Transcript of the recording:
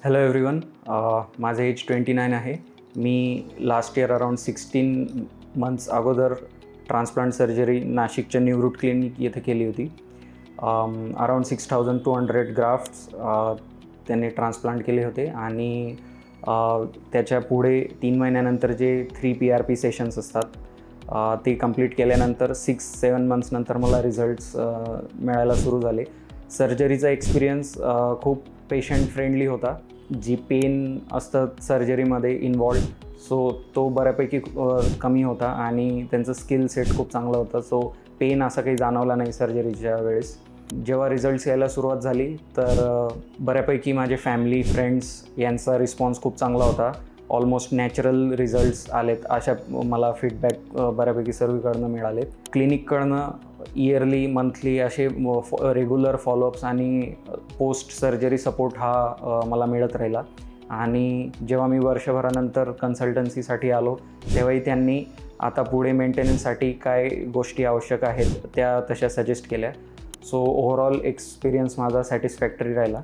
Hello everyone. माझं age 29 आहे. मी last year around 16 months अगोदर ट्रान्सप्लांट सर्जरी नाशिकच्या न्यू रूट क्लिनिक येथे केली होती. अराउंड 6200 ग्राफ्ट्स त्यांनी ट्रान्सप्लांट केले होते आणि त्याच्या पुढे 3 महिन्यानंतर जे 3 PRP सेशन्स असतात ते कंप्लीट केल्यानंतर 6-7 मंथ्सनंतर मला रिझल्ट्स मिळायला सुरू झाले. सर्जरीचा एक्सपिरियन्स खूप पेशंट फ्रेंडली होता. जी पेन असतं सर्जरीमध्ये इन्वॉल्ड, सो तो बऱ्यापैकी कमी होता आणि त्यांचं स्किल सेट खूप चांगलं होतं. सो पेन असं काही जाणवला नाही सर्जरीच्या वेळेस. जेव्हा रिझल्ट्स यायला सुरुवात झाली तर बऱ्यापैकी माझे फॅमिली फ्रेंड्स यांचा रिस्पॉन्स खूप चांगला होता. ऑलमोस्ट नॅचरल रिझल्ट्स आलेत अशा मला फीडबॅक बऱ्यापैकी सर्वीकडनं मिळालेत. क्लिनिककडनं इयरली मंथली असे रेग्युलर फॉलोअप्स आणि पोस्ट सर्जरी सपोर्ट हा मला मिळत राहिला. आणि जेव्हा मी वर्षभरानंतर कन्सल्टन्सीसाठी आलो तेव्हाही त्यांनी आता पुढे मेंटेनन्ससाठी काय गोष्टी आवश्यक आहेत त्या तशा सजेस्ट केल्या. सो ओव्हरऑल एक्सपिरियन्स माझा सॅटिस्फॅक्टरी राहिला.